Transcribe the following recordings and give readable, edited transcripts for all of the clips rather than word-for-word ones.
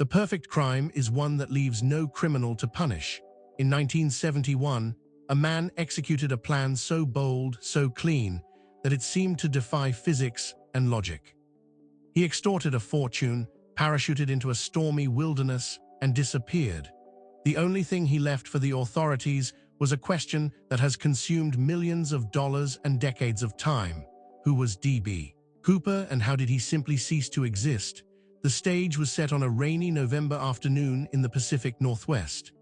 The perfect crime is one that leaves no criminal to punish. In 1971, a man executed a plan so bold, so clean, that it seemed to defy physics and logic. He extorted a fortune, parachuted into a stormy wilderness, and disappeared. The only thing he left for the authorities was a question that has consumed millions of dollars and decades of time. Who was D.B. Cooper, and how did he simply cease to exist? The stage was set on a rainy November afternoon in the Pacific Northwest.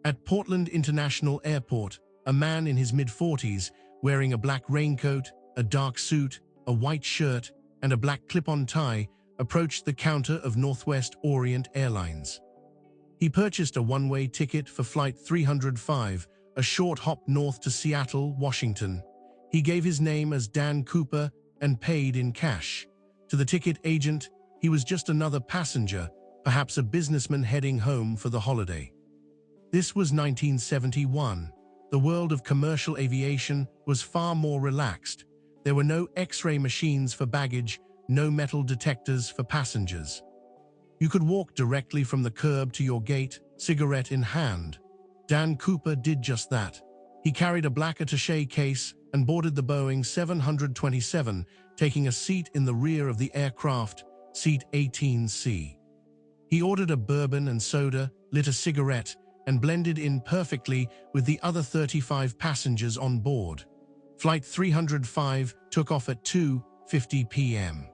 At Portland International Airport, a man in his mid-40s, wearing a black raincoat, a dark suit, a white shirt, and a black clip-on tie, approached the counter of Northwest Orient Airlines. He purchased a one-way ticket for Flight 305, a short hop north to Seattle, Washington. He gave his name as Dan Cooper and paid in cash. To the ticket agent, he was just another passenger, perhaps a businessman heading home for the holiday. This was 1971. The world of commercial aviation was far more relaxed. There were no X-ray machines for baggage, no metal detectors for passengers. You could walk directly from the curb to your gate, cigarette in hand. Dan Cooper did just that. He carried a black attaché case and boarded the Boeing 727, taking a seat in the rear of the aircraft, seat 18C. He ordered a bourbon and soda, lit a cigarette, and blended in perfectly with the other 35 passengers on board. Flight 305 took off at 2:50 p.m.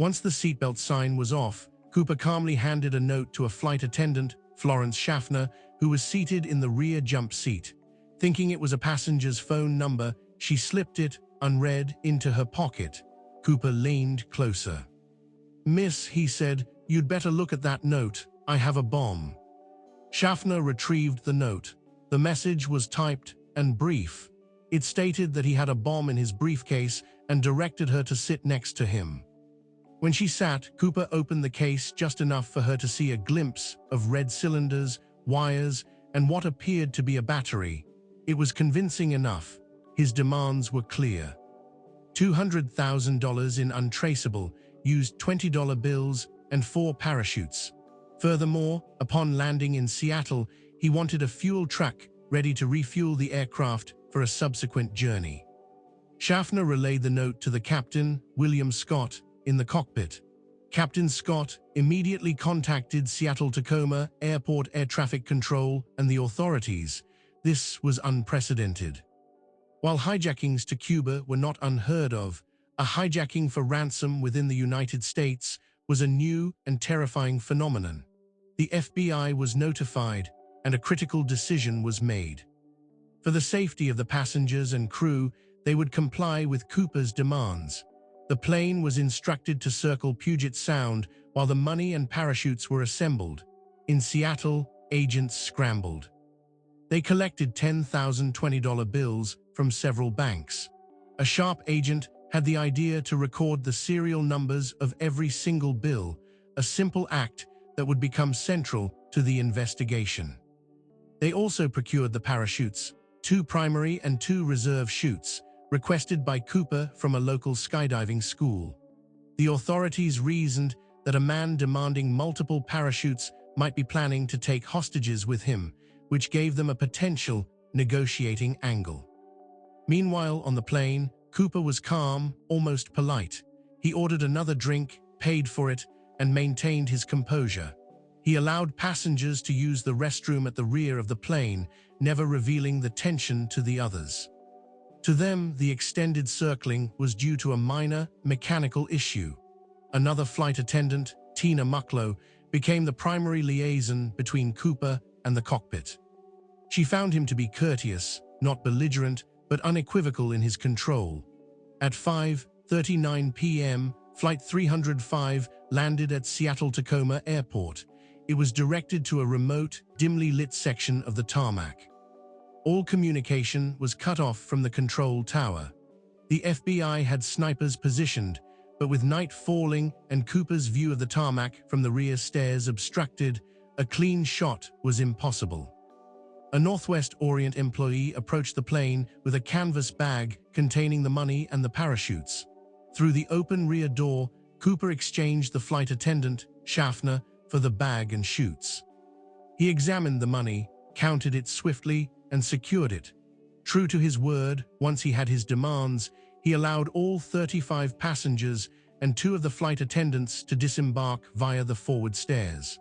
Once the seatbelt sign was off, Cooper calmly handed a note to a flight attendant, Florence Schaffner, who was seated in the rear jump seat. Thinking it was a passenger's phone number, she slipped it, unread, into her pocket. Cooper leaned closer. "Miss," he said, "you'd better look at that note. I have a bomb." Schaffner retrieved the note. The message was typed and brief. It stated that he had a bomb in his briefcase and directed her to sit next to him. When she sat, Cooper opened the case just enough for her to see a glimpse of red cylinders, wires, and what appeared to be a battery. It was convincing enough. His demands were clear. $200,000 in untraceable, used $20 bills, and 4 parachutes. Furthermore, upon landing in Seattle, he wanted a fuel truck ready to refuel the aircraft for a subsequent journey. Schaffner relayed the note to the captain, William Scott, in the cockpit. Captain Scott immediately contacted Seattle-Tacoma Airport Air Traffic Control and the authorities. This was unprecedented. While hijackings to Cuba were not unheard of, a hijacking for ransom within the United States was a new and terrifying phenomenon. The FBI was notified, and a critical decision was made. For the safety of the passengers and crew, they would comply with Cooper's demands. The plane was instructed to circle Puget Sound while the money and parachutes were assembled. In Seattle, agents scrambled. They collected 10,000 $20 bills from several banks. A sharp agent had the idea to record the serial numbers of every single bill, a simple act that would become central to the investigation. They also procured the parachutes, 2 primary and 2 reserve chutes, requested by Cooper from a local skydiving school. The authorities reasoned that a man demanding multiple parachutes might be planning to take hostages with him, which gave them a potential negotiating angle. Meanwhile, on the plane, Cooper was calm, almost polite. He ordered another drink, paid for it, and maintained his composure. He allowed passengers to use the restroom at the rear of the plane, never revealing the tension to the others. To them, the extended circling was due to a minor mechanical issue. Another flight attendant, Tina Mucklow, became the primary liaison between Cooper and the cockpit. She found him to be courteous, not belligerent, but unequivocal in his control. At 5:39 p.m., Flight 305 landed at Seattle-Tacoma Airport. It was directed to a remote, dimly lit section of the tarmac. All communication was cut off from the control tower. The FBI had snipers positioned, but with night falling and Cooper's view of the tarmac from the rear stairs obstructed, a clean shot was impossible. A Northwest Orient employee approached the plane with a canvas bag containing the money and the parachutes. Through the open rear door, Cooper exchanged the flight attendant, Schaffner, for the bag and chutes. He examined the money, counted it swiftly, and secured it. True to his word, once he had his demands, he allowed all 35 passengers and 2 of the flight attendants to disembark via the forward stairs.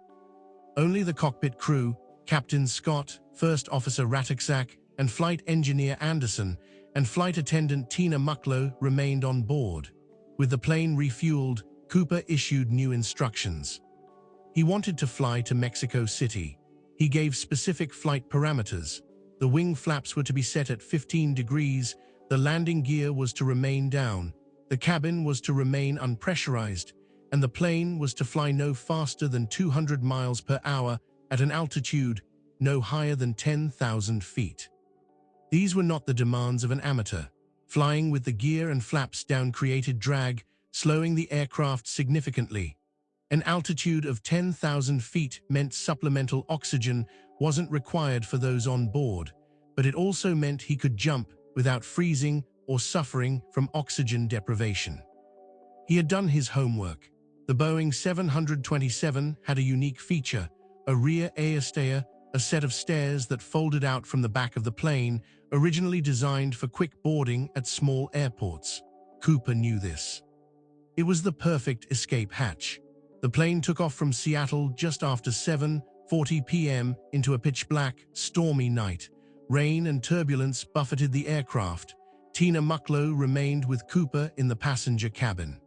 Only the cockpit crew, Captain Scott, First Officer Ratakzak, and Flight Engineer Anderson, and Flight Attendant Tina Mucklow remained on board. With the plane refueled, Cooper issued new instructions. He wanted to fly to Mexico City. He gave specific flight parameters. The wing flaps were to be set at 15 degrees, the landing gear was to remain down, the cabin was to remain unpressurized, and the plane was to fly no faster than 200 miles per hour at an altitude no higher than 10,000 feet. These were not the demands of an amateur. Flying with the gear and flaps down created drag, slowing the aircraft significantly. An altitude of 10,000 feet meant supplemental oxygen wasn't required for those on board, but it also meant he could jump without freezing or suffering from oxygen deprivation. He had done his homework. The Boeing 727 had a unique feature, a rear airstair, a set of stairs that folded out from the back of the plane, originally designed for quick boarding at small airports. Cooper knew this. It was the perfect escape hatch. The plane took off from Seattle just after 7:40 p.m. into a pitch-black, stormy night. Rain and turbulence buffeted the aircraft. Tina Mucklow remained with Cooper in the passenger cabin.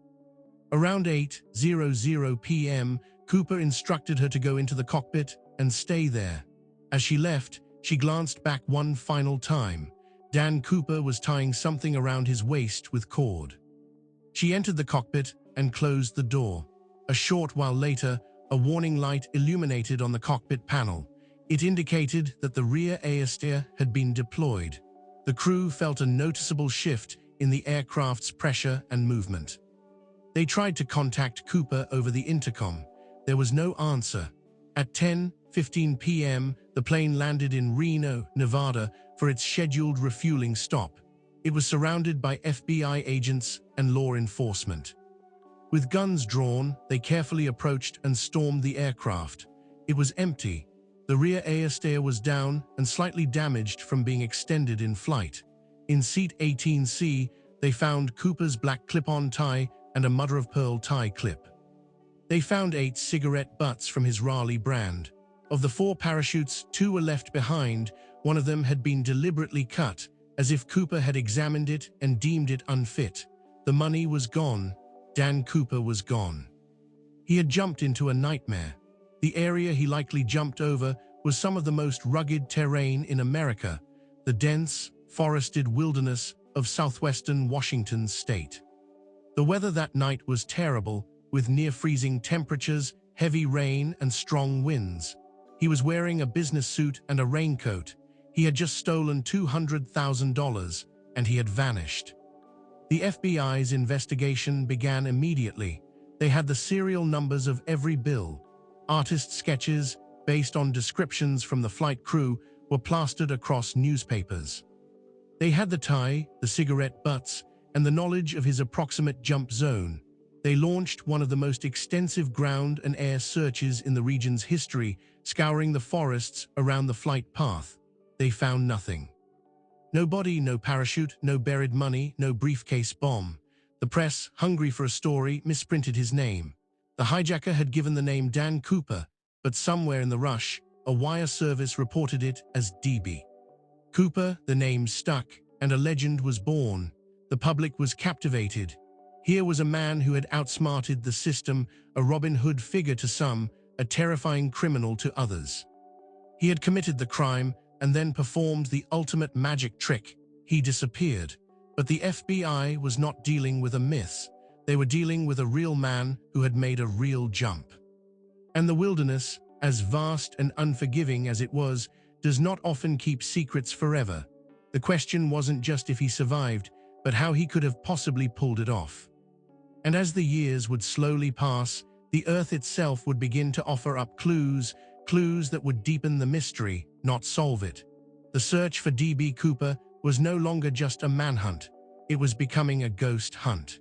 Around 8:00 p.m., Cooper instructed her to go into the cockpit and stay there. As she left, she glanced back one final time. Dan Cooper was tying something around his waist with cord. She entered the cockpit and closed the door. A short while later, a warning light illuminated on the cockpit panel. It indicated that the rear airstair had been deployed. The crew felt a noticeable shift in the aircraft's pressure and movement. They tried to contact Cooper over the intercom. There was no answer. At 10:15 p.m., the plane landed in Reno, Nevada, for its scheduled refueling stop. It was surrounded by FBI agents and law enforcement. With guns drawn, they carefully approached and stormed the aircraft. It was empty. The rear airstair was down and slightly damaged from being extended in flight. In seat 18C, they found Cooper's black clip-on tie and a mother-of-pearl tie clip. They found 8 cigarette butts from his Raleigh brand. Of the 4 parachutes, 2 were left behind. One of them had been deliberately cut, as if Cooper had examined it and deemed it unfit. The money was gone. Dan Cooper was gone. He had jumped into a nightmare. The area he likely jumped over was some of the most rugged terrain in America, the dense, forested wilderness of southwestern Washington state. The weather that night was terrible, with near-freezing temperatures, heavy rain, and strong winds. He was wearing a business suit and a raincoat. He had just stolen $200,000, and he had vanished. The FBI's investigation began immediately. They had the serial numbers of every bill. Artist sketches, based on descriptions from the flight crew, were plastered across newspapers. They had the tie, the cigarette butts, and the knowledge of his approximate jump zone. They launched one of the most extensive ground and air searches in the region's history, scouring the forests around the flight path. They found nothing. No body, no parachute, no buried money, no briefcase bomb. The press, hungry for a story, misprinted his name. The hijacker had given the name Dan Cooper, but somewhere in the rush, a wire service reported it as DB. Cooper, the name stuck, and a legend was born. The public was captivated. Here was a man who had outsmarted the system, a Robin Hood figure to some, a terrifying criminal to others. He had committed the crime and then performed the ultimate magic trick. He disappeared. But the FBI was not dealing with a myth. They were dealing with a real man who had made a real jump. And the wilderness, as vast and unforgiving as it was, does not often keep secrets forever. The question wasn't just if he survived, but how he could have possibly pulled it off. And as the years would slowly pass, the Earth itself would begin to offer up clues that would deepen the mystery, not solve it. The search for DB Cooper was no longer just a manhunt. It was becoming a ghost hunt.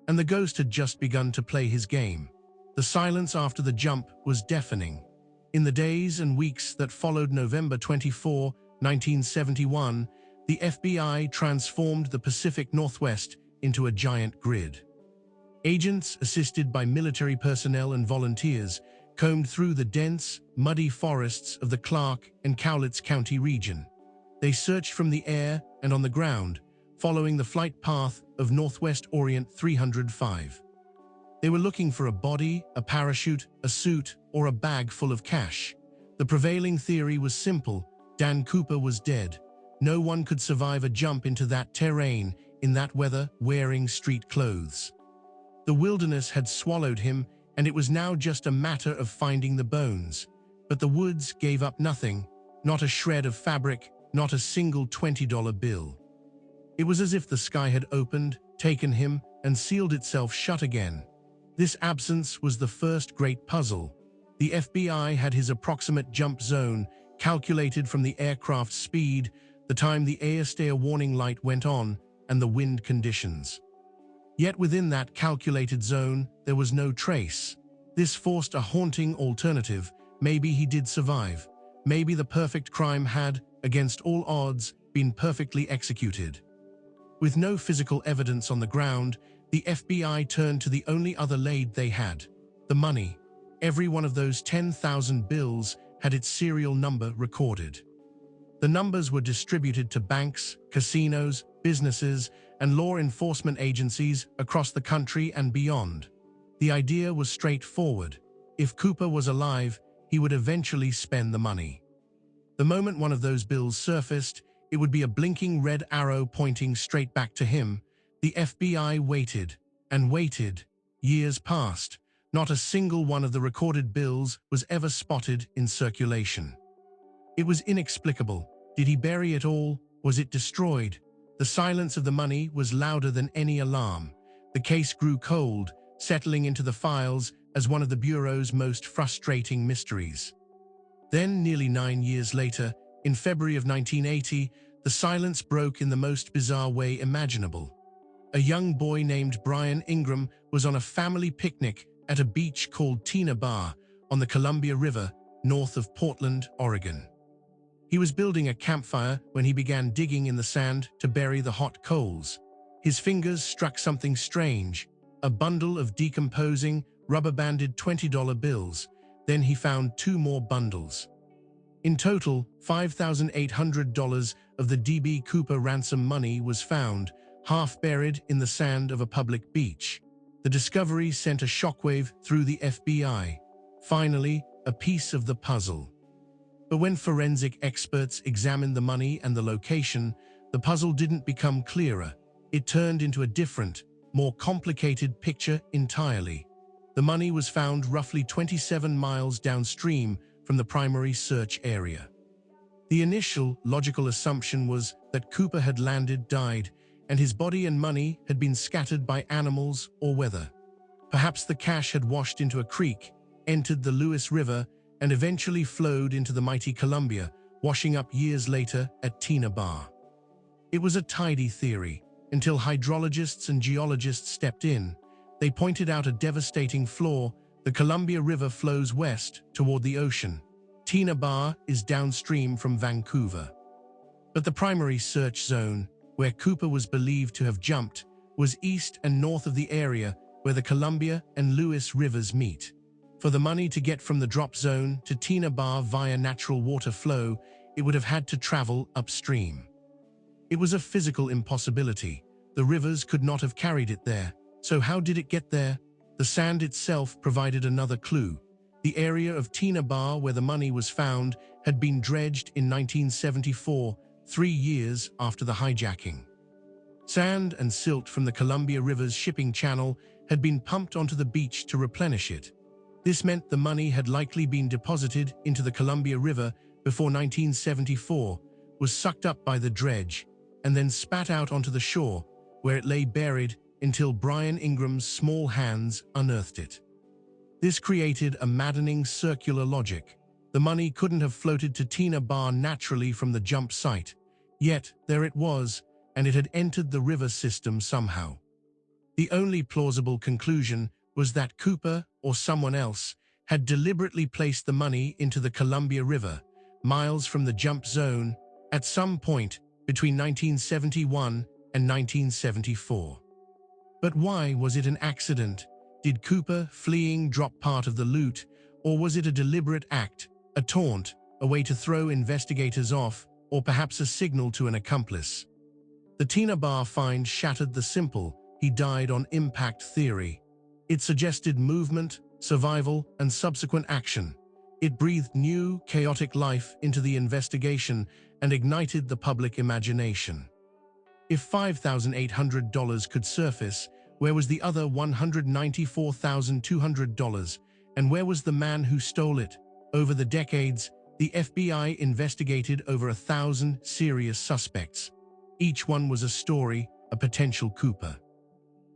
And the ghost had just begun to play his game. The silence after the jump was deafening. In the days and weeks that followed November 24, 1971, the FBI transformed the Pacific Northwest into a giant grid. Agents, assisted by military personnel and volunteers, combed through the dense, muddy forests of the Clark and Cowlitz County region. They searched from the air and on the ground, following the flight path of Northwest Orient 305. They were looking for a body, a parachute, a suit, or a bag full of cash. The prevailing theory was simple: Dan Cooper was dead. No one could survive a jump into that terrain, in that weather, wearing street clothes. The wilderness had swallowed him, and it was now just a matter of finding the bones. But the woods gave up nothing, not a shred of fabric, not a single $20 bill. It was as if the sky had opened, taken him, and sealed itself shut again. This absence was the first great puzzle. The FBI had his approximate jump zone, calculated from the aircraft's speed, the time the air warning light went on, and the wind conditions. Yet within that calculated zone, there was no trace. This forced a haunting alternative. Maybe he did survive. Maybe the perfect crime had, against all odds, been perfectly executed. With no physical evidence on the ground, the FBI turned to the only other lead they had: the money. Every one of those 10,000 bills had its serial number recorded. The numbers were distributed to banks, casinos, businesses, and law enforcement agencies across the country and beyond. The idea was straightforward. If Cooper was alive, he would eventually spend the money. The moment one of those bills surfaced, it would be a blinking red arrow pointing straight back to him. The FBI waited and waited. Years passed. Not a single one of the recorded bills was ever spotted in circulation. It was inexplicable. Did he bury it all? Was it destroyed? The silence of the money was louder than any alarm. The case grew cold, settling into the files as one of the Bureau's most frustrating mysteries. Then, nearly 9 years later, in February of 1980, the silence broke in the most bizarre way imaginable. A young boy named Brian Ingram was on a family picnic at a beach called Tina Bar on the Columbia River, north of Portland, Oregon. He was building a campfire when he began digging in the sand to bury the hot coals. His fingers struck something strange: a bundle of decomposing, rubber-banded $20 bills. Then he found 2 more bundles. In total, $5,800 of the D.B. Cooper ransom money was found, half buried in the sand of a public beach. The discovery sent a shockwave through the FBI. Finally, a piece of the puzzle. But when forensic experts examined the money and the location, the puzzle didn't become clearer. It turned into a different, more complicated picture entirely. The money was found roughly 27 miles downstream from the primary search area. The initial logical assumption was that Cooper had landed, died, and his body and money had been scattered by animals or weather. Perhaps the cash had washed into a creek, entered the Lewis River, and eventually flowed into the mighty Columbia, washing up years later at Tina Bar. It was a tidy theory, until hydrologists and geologists stepped in. They pointed out a devastating flaw: the Columbia River flows west toward the ocean. Tina Bar is downstream from Vancouver. But the primary search zone, where Cooper was believed to have jumped, was east and north of the area where the Columbia and Lewis rivers meet. For the money to get from the drop zone to Tina Bar via natural water flow, it would have had to travel upstream. It was a physical impossibility. The rivers could not have carried it there. So how did it get there? The sand itself provided another clue. The area of Tina Bar where the money was found had been dredged in 1974, 3 years after the hijacking. Sand and silt from the Columbia River's shipping channel had been pumped onto the beach to replenish it. This meant the money had likely been deposited into the Columbia River before 1974, was sucked up by the dredge, and then spat out onto the shore, where it lay buried until Brian Ingram's small hands unearthed it. This created a maddening circular logic. The money couldn't have floated to Tina Bar naturally from the jump site. Yet, there it was, and it had entered the river system somehow. The only plausible conclusion was that Cooper, or someone else, had deliberately placed the money into the Columbia River, miles from the jump zone, at some point between 1971 and 1974. But why was it an accident? Did Cooper, fleeing, drop part of the loot, or was it a deliberate act, a taunt, a way to throw investigators off, or perhaps a signal to an accomplice? The Tina Bar find shattered the simple "he died on impact" theory. It suggested movement, survival, and subsequent action. It breathed new, chaotic life into the investigation and ignited the public imagination. If $5,800 could surface, where was the other $194,200? And where was the man who stole it? Over the decades, the FBI investigated over 1,000 serious suspects. Each one was a story, a potential Cooper.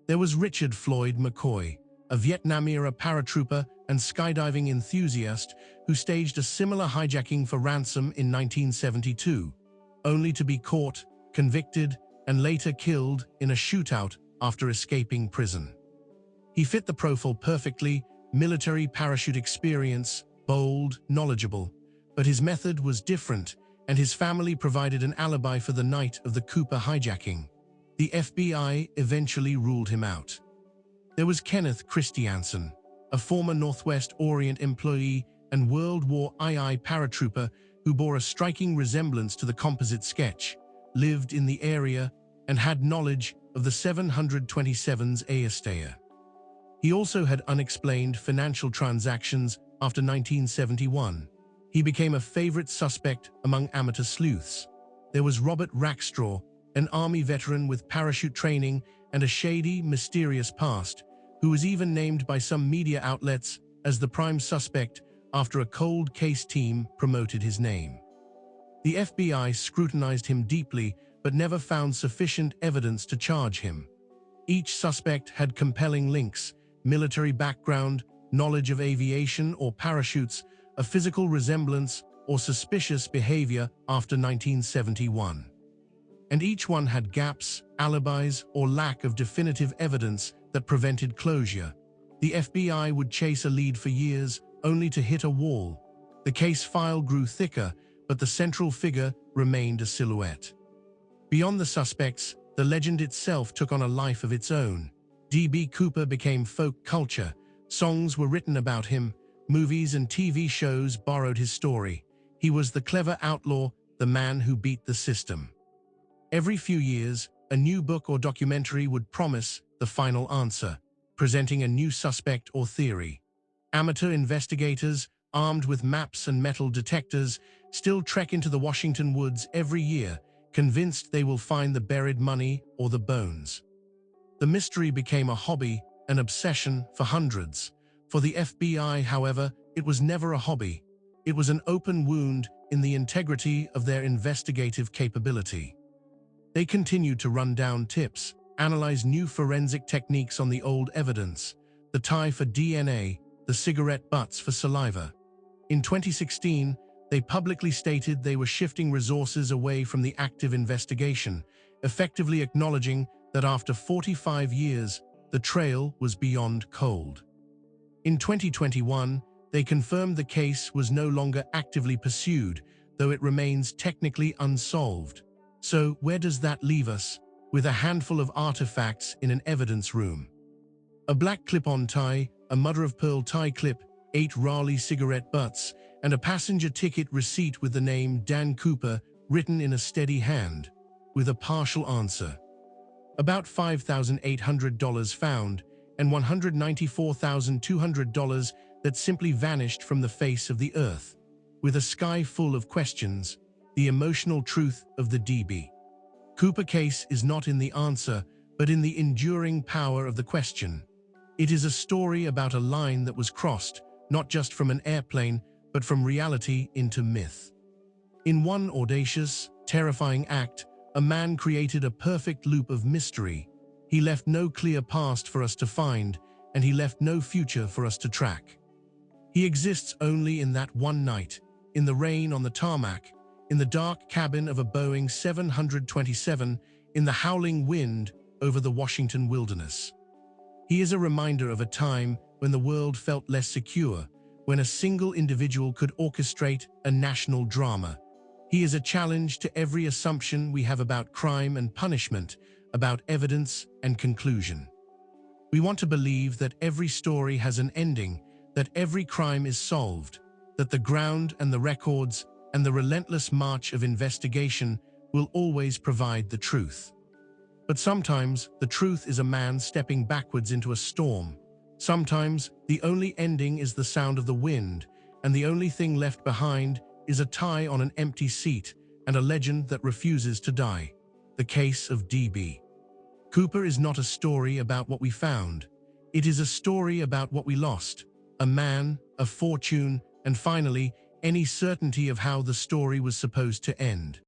There was Richard Floyd McCoy, a Vietnam-era paratrooper and skydiving enthusiast who staged a similar hijacking for ransom in 1972, only to be caught, convicted, and later killed in a shootout after escaping prison. He fit the profile perfectly: military parachute experience, bold, knowledgeable. But his method was different, and his family provided an alibi for the night of the Cooper hijacking. The FBI eventually ruled him out. There was Kenneth Christiansen, a former Northwest Orient employee and World War II paratrooper who bore a striking resemblance to the composite sketch, lived in the area, and had knowledge of the 727's Ayastaya. He also had unexplained financial transactions after 1971. He became a favorite suspect among amateur sleuths. There was Robert Rackstraw, an Army veteran with parachute training and a shady, mysterious past, who was even named by some media outlets as the prime suspect after a cold case team promoted his name. The FBI scrutinized him deeply but never found sufficient evidence to charge him. Each suspect had compelling links: military background, knowledge of aviation or parachutes, a physical resemblance, or suspicious behavior after 1971. And each one had gaps, alibis, or lack of definitive evidence that prevented closure. The FBI would chase a lead for years, only to hit a wall. The case file grew thicker, but the central figure remained a silhouette. Beyond the suspects, the legend itself took on a life of its own. D.B. Cooper became folk culture. Songs were written about him. Movies and TV shows borrowed his story. He was the clever outlaw, the man who beat the system. Every few years, a new book or documentary would promise the final answer, presenting a new suspect or theory. Amateur investigators, armed with maps and metal detectors, still trek into the Washington woods every year, convinced they will find the buried money or the bones. The mystery became a hobby, an obsession for hundreds. For the FBI, however, it was never a hobby. It was an open wound in the integrity of their investigative capability. They continued to run down tips, analyze new forensic techniques on the old evidence, the tie for DNA, the cigarette butts for saliva. In 2016, they publicly stated they were shifting resources away from the active investigation, effectively acknowledging that after 45 years, the trail was beyond cold. In 2021, they confirmed the case was no longer actively pursued, though it remains technically unsolved. So where does that leave us? With a handful of artifacts in an evidence room. A black clip-on tie, a mother-of-pearl tie clip, 8 Raleigh cigarette butts, and a passenger ticket receipt with the name Dan Cooper written in a steady hand, with a partial answer. About $5,800 found, and $194,200 that simply vanished from the face of the earth. With a sky full of questions, the emotional truth of the D.B. Cooper case is not in the answer, but in the enduring power of the question. It is a story about a line that was crossed, not just from an airplane, but from reality into myth. In one audacious, terrifying act, a man created a perfect loop of mystery. He left no clear past for us to find, and he left no future for us to track. He exists only in that one night, in the rain on the tarmac, in the dark cabin of a Boeing 727, in the howling wind over the Washington wilderness. He is a reminder of a time when the world felt less secure, when a single individual could orchestrate a national drama. He is a challenge to every assumption we have about crime and punishment, about evidence and conclusion. We want to believe that every story has an ending, that every crime is solved, that the ground and the records and the relentless march of investigation will always provide the truth. But sometimes the truth is a man stepping backwards into a storm. Sometimes the only ending is the sound of the wind, and the only thing left behind is a tie on an empty seat and a legend that refuses to die. The case of D.B. Cooper is not a story about what we found. It is a story about what we lost. A man, a fortune, and finally, any certainty of how the story was supposed to end.